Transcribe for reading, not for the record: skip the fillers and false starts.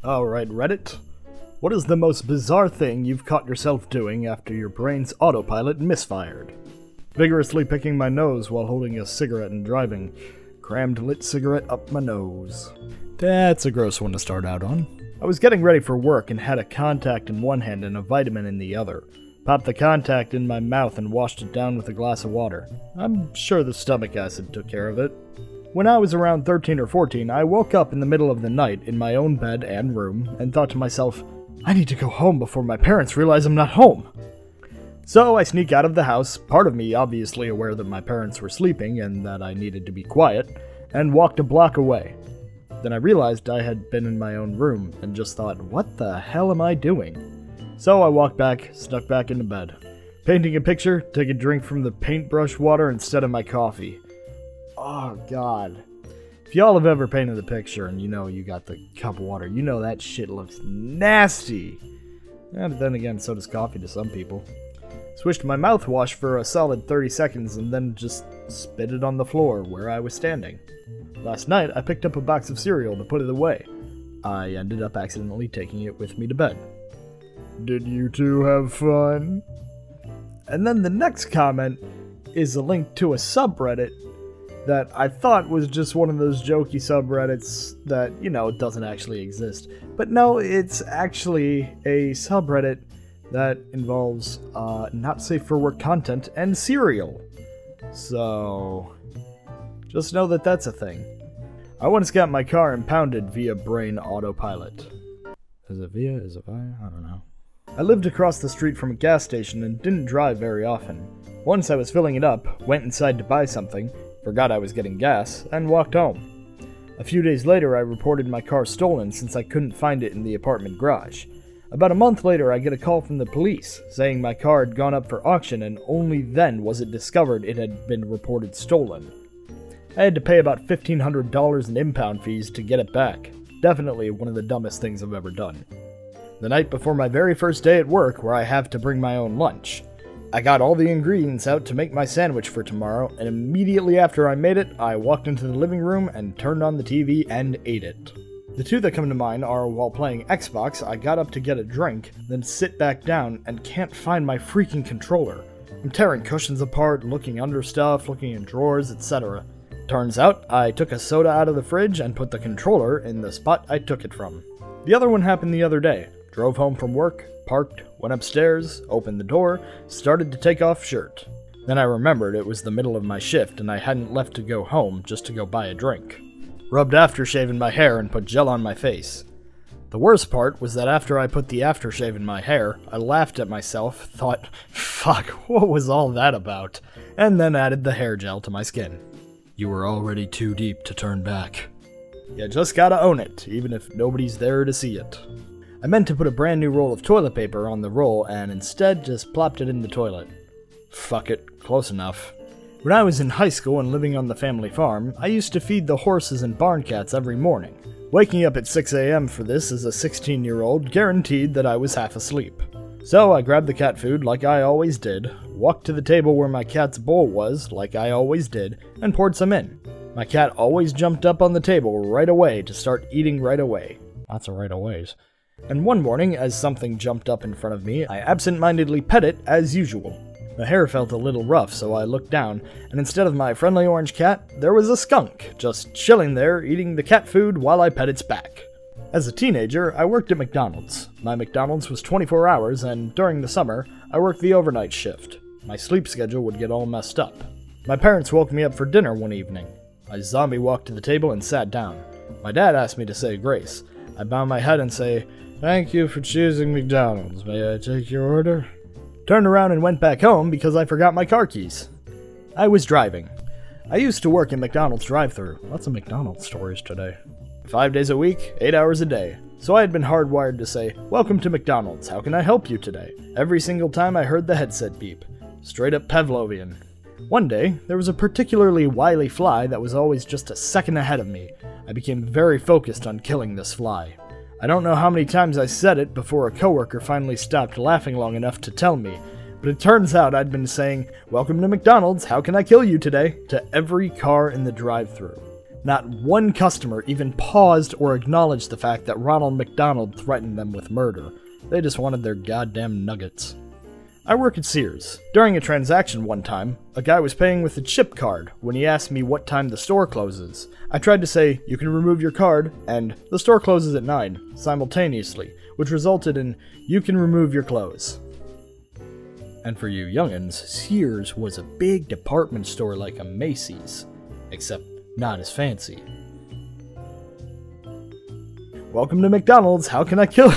Alright, Reddit. What is the most bizarre thing you've caught yourself doing after your brain's autopilot misfired? Vigorously picking my nose while holding a cigarette and driving. Crammed lit cigarette up my nose. That's a gross one to start out on. I was getting ready for work and had a contact in one hand and a vitamin in the other. Popped the contact in my mouth and washed it down with a glass of water. I'm sure the stomach acid took care of it. When I was around 13 or 14, I woke up in the middle of the night in my own bed and room and thought to myself, I need to go home before my parents realize I'm not home. So I sneak out of the house, part of me obviously aware that my parents were sleeping and that I needed to be quiet, and walked a block away. Then I realized I had been in my own room and just thought, what the hell am I doing? So I walked back, snuck back into bed. Painting a picture, take a drink from the paintbrush water instead of my coffee. Oh god. If y'all have ever painted a picture and you know you got the cup of water, you know that shit looks nasty. And then again, so does coffee to some people. Swished my mouthwash for a solid 30 seconds and then just spit it on the floor where I was standing. Last night, I picked up a box of cereal to put it away. I ended up accidentally taking it with me to bed. Did you two have fun? And then the next comment is a link to a subreddit that I thought was just one of those jokey subreddits that, you know, doesn't actually exist. But no, it's actually a subreddit that involves not safe for work content and cereal. So, just know that that's a thing. I once got my car impounded via brain autopilot. Is it via? Is it via? I don't know. I lived across the street from a gas station and didn't drive very often. Once I was filling it up, went inside to buy something, forgot I was getting gas, and walked home. A few days later, I reported my car stolen since I couldn't find it in the apartment garage. About a month later, I get a call from the police, saying my car had gone up for auction and only then was it discovered it had been reported stolen. I had to pay about $1,500 in impound fees to get it back. Definitely one of the dumbest things I've ever done. The night before my very first day at work, where I have to bring my own lunch, I got all the ingredients out to make my sandwich for tomorrow, and immediately after I made it, I walked into the living room and turned on the TV and ate it. The two that come to mind are while playing Xbox, I got up to get a drink, then sit back down and can't find my freaking controller. I'm tearing cushions apart, looking under stuff, looking in drawers, etc. Turns out, I took a soda out of the fridge and put the controller in the spot I took it from. The other one happened the other day. Drove home from work, parked, went upstairs, opened the door, started to take off shirt. Then I remembered it was the middle of my shift and I hadn't left to go home just to go buy a drink. Rubbed aftershave in my hair and put gel on my face. The worst part was that after I put the aftershave in my hair, I laughed at myself, thought, fuck, what was all that about? And then added the hair gel to my skin. You were already too deep to turn back. You just gotta own it, even if nobody's there to see it. I meant to put a brand new roll of toilet paper on the roll and instead just plopped it in the toilet. Fuck it, close enough. When I was in high school and living on the family farm, I used to feed the horses and barn cats every morning. Waking up at 6 a.m. for this as a 16-year-old guaranteed that I was half asleep. So I grabbed the cat food like I always did, walked to the table where my cat's bowl was like I always did, and poured some in. My cat always jumped up on the table right away to start eating right away. Lots of right aways. And one morning, as something jumped up in front of me, I absent-mindedly pet it as usual. The hair felt a little rough, so I looked down, and instead of my friendly orange cat, there was a skunk, just chilling there, eating the cat food while I pet its back. As a teenager, I worked at McDonald's. My McDonald's was 24 hours, and during the summer, I worked the overnight shift. My sleep schedule would get all messed up. My parents woke me up for dinner one evening. I zombie walked to the table and sat down. My dad asked me to say grace. I bow my head and say, "Thank you for choosing McDonald's. May I take your order?" Turned around and went back home because I forgot my car keys. I was driving. I used to work in McDonald's drive-thru. Lots of McDonald's stories today. 5 days a week, 8 hours a day. So I had been hardwired to say, "Welcome to McDonald's. How can I help you today?" Every single time I heard the headset beep. Straight up Pavlovian. One day, there was a particularly wily fly that was always just a second ahead of me. I became very focused on killing this fly. I don't know how many times I said it before a coworker finally stopped laughing long enough to tell me, but it turns out I'd been saying, "Welcome to McDonald's, how can I kill you today?" to every car in the drive-thru. Not one customer even paused or acknowledged the fact that Ronald McDonald threatened them with murder. They just wanted their goddamn nuggets. I work at Sears. During a transaction one time, a guy was paying with a chip card when he asked me what time the store closes. I tried to say, "You can remove your card," and "The store closes at 9, simultaneously, which resulted in, "You can remove your clothes." And for you youngins, Sears was a big department store like a Macy's, except not as fancy. Welcome to McDonald's, how can I kill